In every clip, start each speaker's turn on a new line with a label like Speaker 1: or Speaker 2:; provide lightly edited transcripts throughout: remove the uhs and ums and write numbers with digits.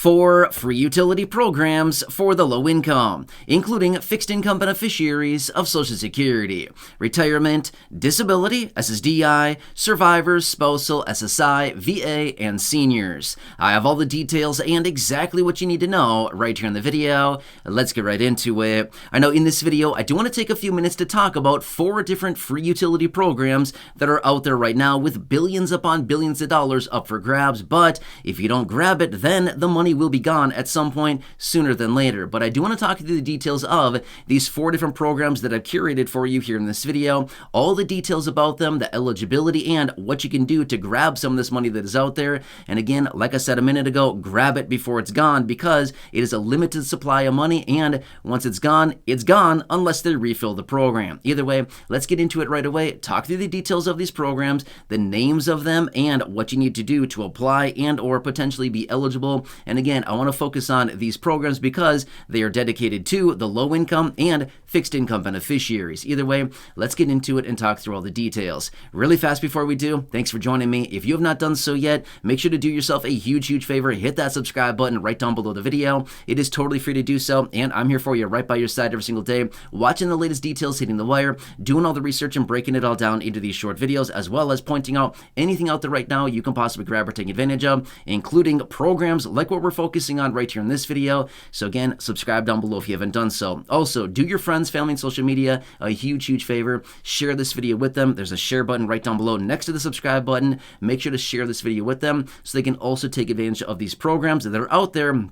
Speaker 1: 4 free utility programs for the low income, including fixed income beneficiaries of Social Security, retirement, disability, SSDI, survivors, spousal, SSI, VA, and seniors. I have all the details and exactly what you need to know right here in the video. Let's get right into it. I know in this video, I do want to take a few minutes to talk about 4 different free utility programs that are out there right now with billions upon billions of dollars up for grabs, but if you don't grab it, then the money will be gone at some point sooner than later. But I do want to talk through the details of these 4 different programs that I've curated for you here in this video, all the details about them, the eligibility, and what you can do to grab some of this money that is out there. And again, like I said a minute ago, grab it before it's gone because it is a limited supply of money, and once it's gone unless they refill the program. Either way, let's get into it right away, talk through the details of these programs, the names of them, and what you need to do to apply and or potentially be eligible. And again, I want to focus on these programs because they are dedicated to the low income and fixed income beneficiaries. Either way, let's get into it and talk through all the details. Really fast before we do, thanks for joining me. If you have not done so yet, make sure to do yourself a huge favor. Hit that subscribe button right down below the video. It is totally free to do so, and I'm here for you right by your side every single day, watching the latest details hitting the wire, doing all the research and breaking it all down into these short videos, as well as pointing out anything out there right now you can possibly grab or take advantage of, including programs like what we're focusing on right here in this video. So again, subscribe down below if you haven't done so. Also, do your friends, family, and social media a huge favor. Share this video with them. There's a share button right down below next to the subscribe button. Make sure to share this video with them so they can also take advantage of these programs that are out there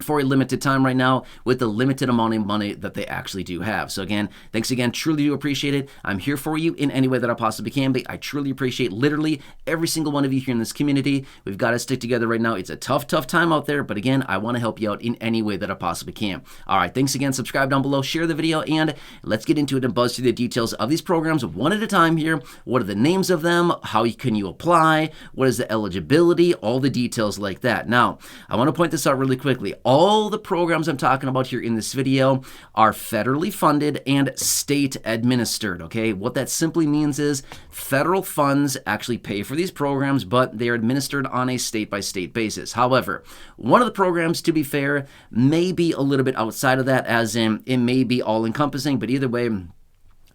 Speaker 1: for a limited time right now with the limited amount of money that they actually do have. So again, thanks again, truly do appreciate it. I'm here for you in any way that I possibly can be. I truly appreciate literally every single one of you here in this community. We've got to stick together right now. It's a tough time out there, but again, I want to help you out in any way that I possibly can. All right, thanks again. Subscribe down below, share the video, and let's get into it and buzz through the details of these programs one at a time here. What are the names of them? How can you apply? What is the eligibility? All the details like that. Now, I want to point this out really quickly. All the programs I'm talking about here in this video are federally funded and state administered, okay? What that simply means is federal funds actually pay for these programs, but they are administered on a state-by-state basis. However, one of the programs, to be fair, may be a little bit outside of that, as in it may be all-encompassing, but either way,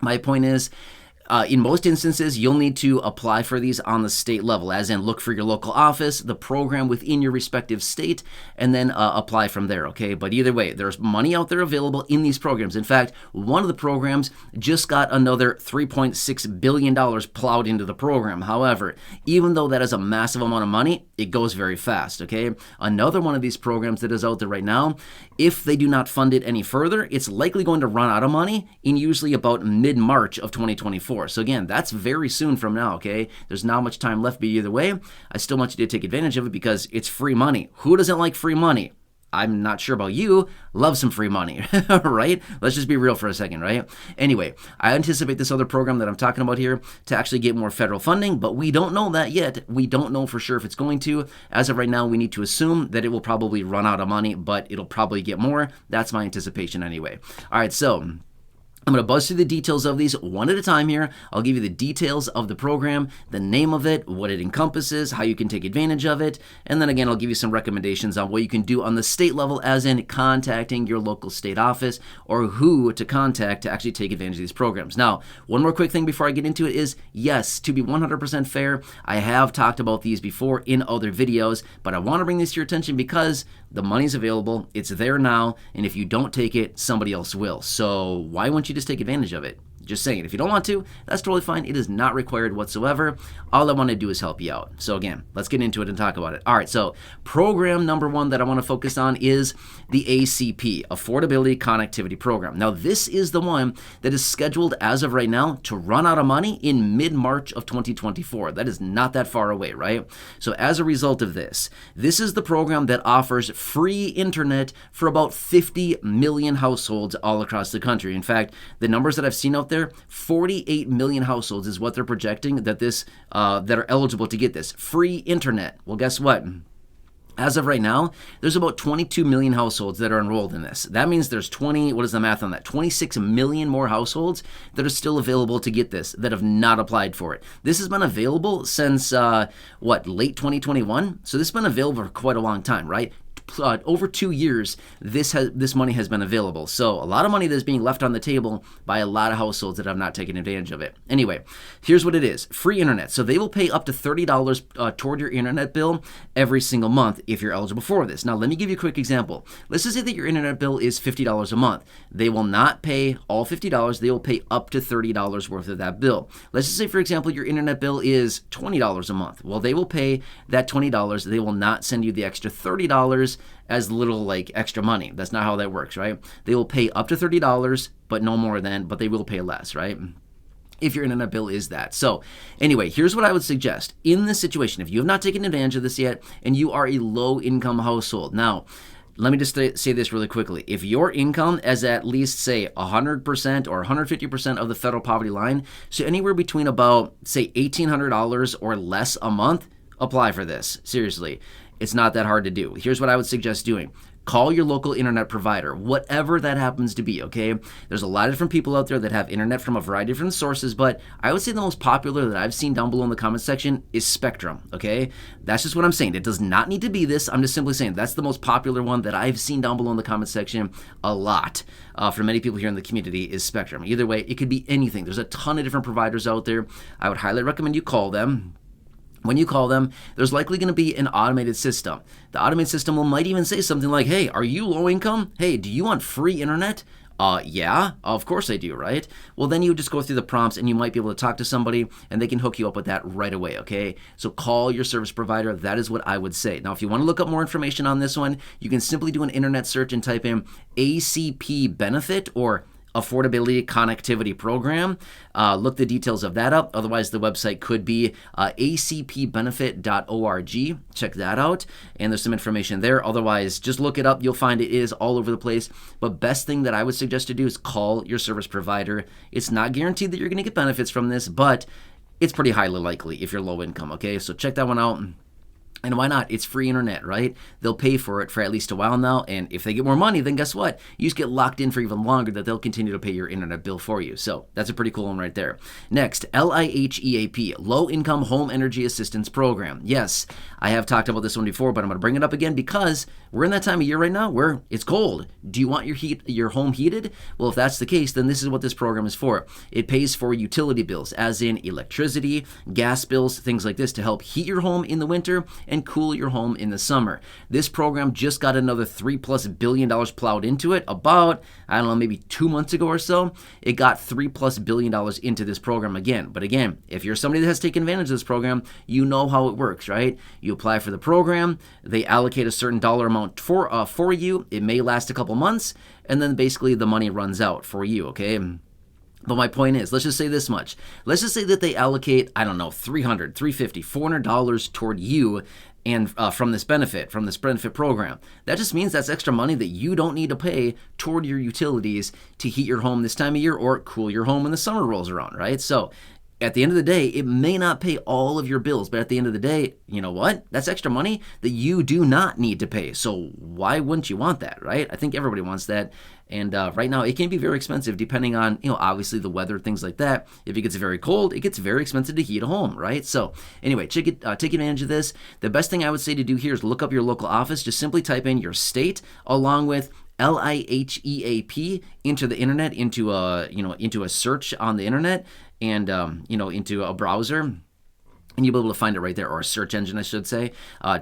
Speaker 1: my point is, in most instances, you'll need to apply for these on the state level, as in look for your local office, the program within your respective state, and then apply from there, okay? But either way, there's money out there available in these programs. In fact, one of the programs just got another $3.6 billion plowed into the program. However, even though that is a massive amount of money, it goes very fast, okay? Another one of these programs that is out there right now, if they do not fund it any further, it's likely going to run out of money in usually about mid-March of 2024. So again, that's very soon from now, okay? There's not much time left, but either way, I still want you to take advantage of it because it's free money. Who doesn't like free money? I'm not sure about you, love some free money, right? Let's just be real for a second, right? Anyway, I anticipate this other program that I'm talking about here to actually get more federal funding, but we don't know that yet. We don't know for sure if it's going to. As of right now, we need to assume that it will probably run out of money, but it'll probably get more. That's my anticipation anyway. All right, so I'm going to buzz through the details of these one at a time here. I'll give you the details of the program, the name of it, what it encompasses, how you can take advantage of it, and then again, I'll give you some recommendations on what you can do on the state level, as in contacting your local state office or who to contact to actually take advantage of these programs. Now, one more quick thing before I get into it is, yes, to be 100% fair, I have talked about these before in other videos, but I want to bring this to your attention because the money's available, it's there now, and if you don't take it, somebody else will. So why won't you just take advantage of it? Just saying, if you don't want to, that's totally fine. It is not required whatsoever. All I want to do is help you out. So again, let's get into it and talk about it. All right, so program number 1 that I want to focus on is the ACP, Affordability Connectivity Program. Now, this is the one that is scheduled as of right now to run out of money in mid-March of 2024. That is not that far away, right? So as a result of this is the program that offers free internet for about 50 million households all across the country. In fact, the numbers that I've seen out there, 48 million households is what they're projecting that are eligible to get this free internet. Well, guess what? As of right now, there's about 22 million households that are enrolled in this. That means there's 26 million more households that are still available to get this, that have not applied for it. This has been available since, late 2021? So this has been available for quite a long time, right? over 2 years, this money has been available. So a lot of money that's being left on the table by a lot of households that have not taken advantage of it. Anyway, here's what it is. Free internet. So they will pay up to $30 toward your internet bill every single month if you're eligible for this. Now, let me give you a quick example. Let's just say that your internet bill is $50 a month. They will not pay all $50. They will pay up to $30 worth of that bill. Let's just say, for example, your internet bill is $20 a month. Well, they will pay that $20. They will not send you the extra $30 as little like extra money. That's not how that works, right? They will pay up to $30, but no more than, but they will pay less, right? If your internet bill is that. So anyway, here's what I would suggest. In this situation, if you have not taken advantage of this yet and you are a low-income household. Now, let me just say this really quickly. If your income is at least, say, 100% or 150% of the federal poverty line, so anywhere between about, say, $1,800 or less a month, apply for this. Seriously, it's not that hard to do. Here's what I would suggest doing. Call your local internet provider, whatever that happens to be, okay? There's a lot of different people out there that have internet from a variety of different sources, but I would say the most popular that I've seen down below in the comment section is Spectrum, okay? That's just what I'm saying. It does not need to be this. I'm just simply saying that's the most popular one that I've seen down below in the comment section a lot for many people here in the community is Spectrum. Either way, it could be anything. There's a ton of different providers out there. I would highly recommend you call them. When you call them, there's likely going to be an automated system. The automated system might even say something like, hey, are you low income? Hey, do you want free internet? Yeah, of course I do, right? Well, then you just go through the prompts and you might be able to talk to somebody and they can hook you up with that right away, okay? So call your service provider. That is what I would say. Now, if you want to look up more information on this one, you can simply do an internet search and type in ACP benefit or Affordability Connectivity Program. Look the details of that up. Otherwise, the website could be acpbenefit.org. Check that out. And there's some information there. Otherwise, just look it up. You'll find it is all over the place. But best thing that I would suggest to do is call your service provider. It's not guaranteed that you're going to get benefits from this, but it's pretty highly likely if you're low income, okay? So check that one out. And why not? It's free internet, right? They'll pay for it for at least a while now. And if they get more money, then guess what? You just get locked in for even longer that they'll continue to pay your internet bill for you. So that's a pretty cool one right there. Next, LIHEAP, Low Income Home Energy Assistance Program. Yes, I have talked about this one before, but I'm going to bring it up again because we're in that time of year right now where it's cold. Do you want your home heated? Well, if that's the case, then this is what this program is for. It pays for utility bills, as in electricity, gas bills, things like this to help heat your home in the winter and cool your home in the summer. This program just got another $3+ billion plowed into it about, I don't know, maybe 2 months ago or so. It got $3+ billion into this program again. But again, if you're somebody that has taken advantage of this program, you know how it works, right? You apply for the program, they allocate a certain dollar amount for you. It may last a couple months, and then basically the money runs out for you, okay? But my point is, let's just say this much. Let's just say that they allocate, I don't know, $300, $350, $400 toward you and from this benefit program. That just means that's extra money that you don't need to pay toward your utilities to heat your home this time of year or cool your home when the summer rolls around, right? So at the end of the day, it may not pay all of your bills, but at the end of the day, you know what? That's extra money that you do not need to pay. So why wouldn't you want that, right? I think everybody wants that. And right now, it can be very expensive depending on, obviously the weather, things like that. If it gets very cold, it gets very expensive to heat a home, right? So anyway, take advantage of this. The best thing I would say to do here is look up your local office. Just simply type in your state along with LIHEAP into the internet, into a search on the internet, and into a browser. And you'll be able to find it right there, or a search engine, I should say.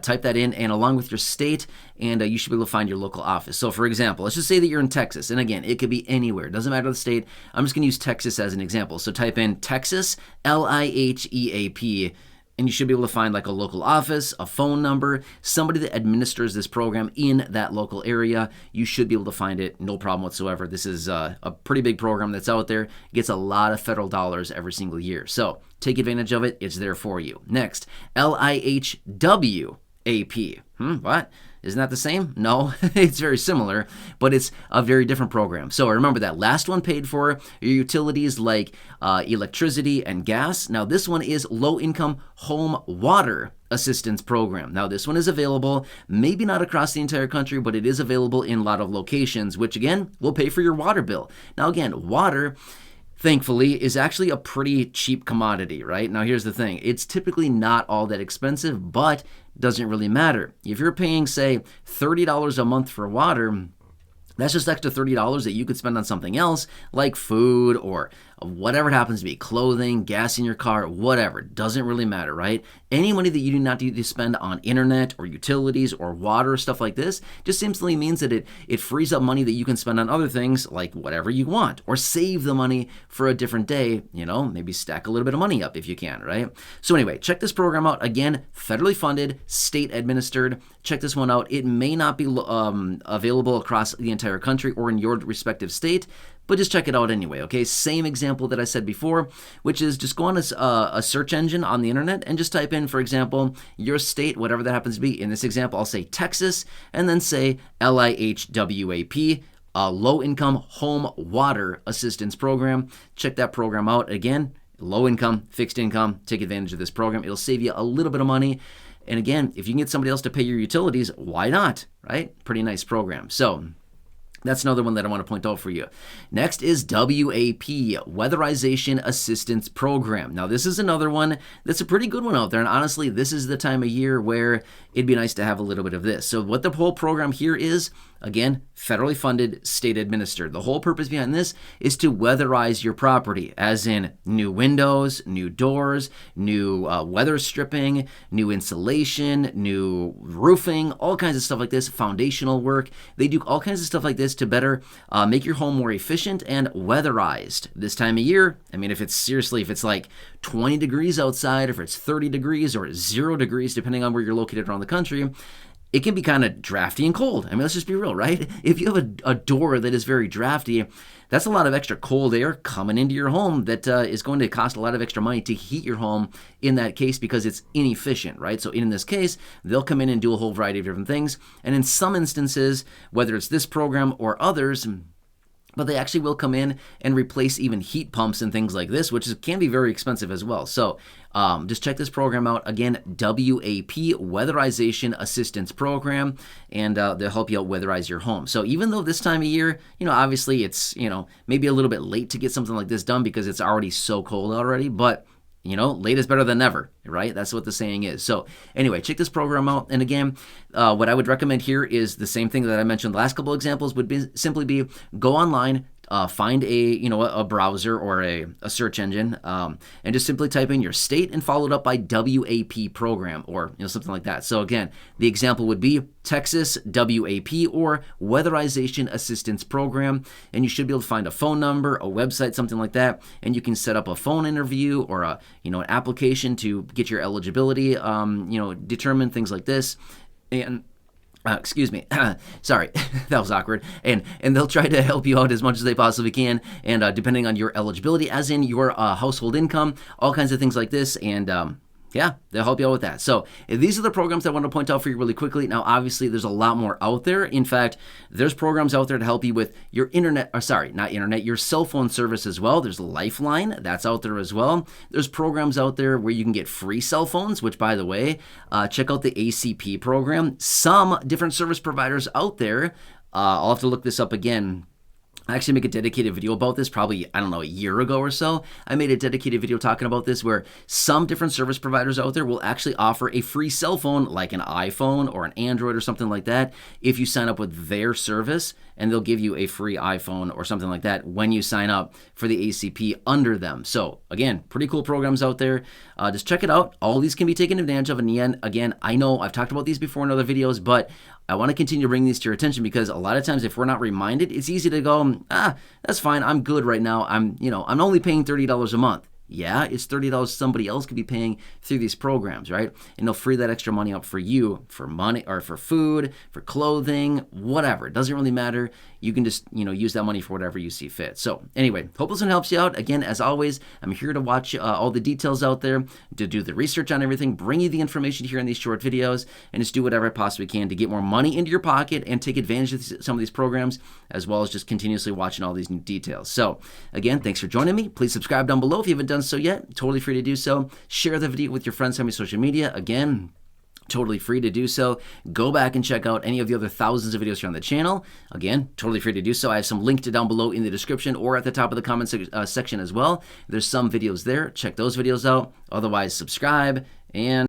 Speaker 1: Type that in, and along with your state, and you should be able to find your local office. So, for example, let's just say that you're in Texas. And again, it could be anywhere. It doesn't matter the state. I'm just going to use Texas as an example. So type in Texas, LIHEAP, and you should be able to find like a local office, a phone number, somebody that administers this program in that local area. You should be able to find it, no problem whatsoever. This is a pretty big program that's out there. It gets a lot of federal dollars every single year. So take advantage of it. It's there for you. Next, LIHWAP. What? Isn't that the same? No, it's very similar, but it's a very different program. So remember that last one paid for your utilities like electricity and gas. Now this one is low-income home water assistance program. Now this one is available, maybe not across the entire country, but it is available in a lot of locations, which again will pay for your water bill. Now again, water, thankfully, is actually a pretty cheap commodity, right? Now, here's the thing. It's typically not all that expensive, but doesn't really matter. If you're paying, say, $30 a month for water, that's just extra $30 that you could spend on something else like food or whatever it happens to be, clothing, gas in your car, whatever. Doesn't really matter, right? Any money that you do not need to spend on internet or utilities or water, stuff like this, just simply means that it frees up money that you can spend on other things like whatever you want, or save the money for a different day, maybe stack a little bit of money up if you can, right? So anyway, check this program out. Again, federally funded, state administered. Check this one out. It may not be available across the entire country or in your respective state, but just check it out anyway, okay? Same example that I said before, which is just go on a search engine on the internet and just type in, for example, your state, whatever that happens to be. In this example, I'll say Texas, and then say LIHWAP, Low-Income Home Water Assistance Program. Check that program out. Again, low income, fixed income, take advantage of this program. It'll save you a little bit of money. And again, if you can get somebody else to pay your utilities, why not, right? Pretty nice program. So that's another one that I want to point out for you. Next is WAP, Weatherization Assistance Program. Now, this is another one that's a pretty good one out there. And honestly, this is the time of year where it'd be nice to have a little bit of this. So what the whole program here is, again, federally funded, state administered. The whole purpose behind this is to weatherize your property, as in new windows, new doors, new weather stripping, new insulation, new roofing, all kinds of stuff like this, foundational work. They do all kinds of stuff like this to better make your home more efficient and weatherized. This time of year, I mean, if it's like 20 degrees outside, or if it's 30 degrees or 0 degrees, depending on where you're located around the country, it can be kind of drafty and cold. I mean, let's just be real, right? If you have a door that is very drafty, that's a lot of extra cold air coming into your home that is going to cost a lot of extra money to heat your home in that case, because it's inefficient, right? So in this case, they'll come in and do a whole variety of different things. And in some instances, whether it's this program or others, but they actually will come in and replace even heat pumps and things like this, which can be very expensive as well. So just check this program out. Again, WAP, Weatherization Assistance Program, and they'll help you out weatherize your home. So even though this time of year, obviously it's, maybe a little bit late to get something like this done because it's already so cold already, but late is better than never, right? That's what the saying is. So anyway, check this program out. And again, what I would recommend here is the same thing that I mentioned. The last couple examples would simply be go online, find a browser or a search engine, and just simply type in your state and follow it up by WAP program or something like that. So again, the example would be Texas WAP or Weatherization Assistance Program, and you should be able to find a phone number, a website, something like that, and you can set up a phone interview or an application to get your eligibility determined, things like this. And excuse me, sorry, that was awkward. And they'll try to help you out as much as they possibly can, and depending on your eligibility, as in your household income, all kinds of things like this, and yeah, they'll help you out with that. So these are the programs that I want to point out for you really quickly. Now, obviously, there's a lot more out there. In fact, there's programs out there to help you with your your cell phone service as well. There's Lifeline, that's out there as well. There's programs out there where you can get free cell phones, which, by the way, check out the ACP program. Some different service providers out there, I'll have to look this up again. I actually make a dedicated video about this probably, a year ago or so. I made a dedicated video talking about this where some different service providers out there will actually offer a free cell phone like an iPhone or an Android or something like that if you sign up with their service, and they'll give you a free iPhone or something like that when you sign up for the ACP under them. So again, pretty cool programs out there. Just check it out. All these can be taken advantage of. And again, I know I've talked about these before in other videos, but I want to continue to bring these to your attention because a lot of times if we're not reminded, it's easy to go, that's fine. I'm good right now. I'm only paying $30 a month. Yeah, it's $30 somebody else could be paying through these programs, right? And they'll free that extra money up for you, for money or for food, for clothing, whatever. It doesn't really matter. You can just, use that money for whatever you see fit. So anyway, hope this one helps you out. Again, as always, I'm here to watch all the details out there, to do the research on everything, bring you the information here in these short videos, and just do whatever I possibly can to get more money into your pocket and take advantage of some of these programs, as well as just continuously watching all these new details. So again, thanks for joining me. Please subscribe down below if you haven't done so yet. Totally free to do so. Share the video with your friends on social media. Again, Totally free to do so. Go back and check out any of the other thousands of videos here on the channel. Again, totally free to do so. I have some linked down below in the description or at the top of the comment section as well. There's some videos there. Check those videos out. Otherwise, subscribe and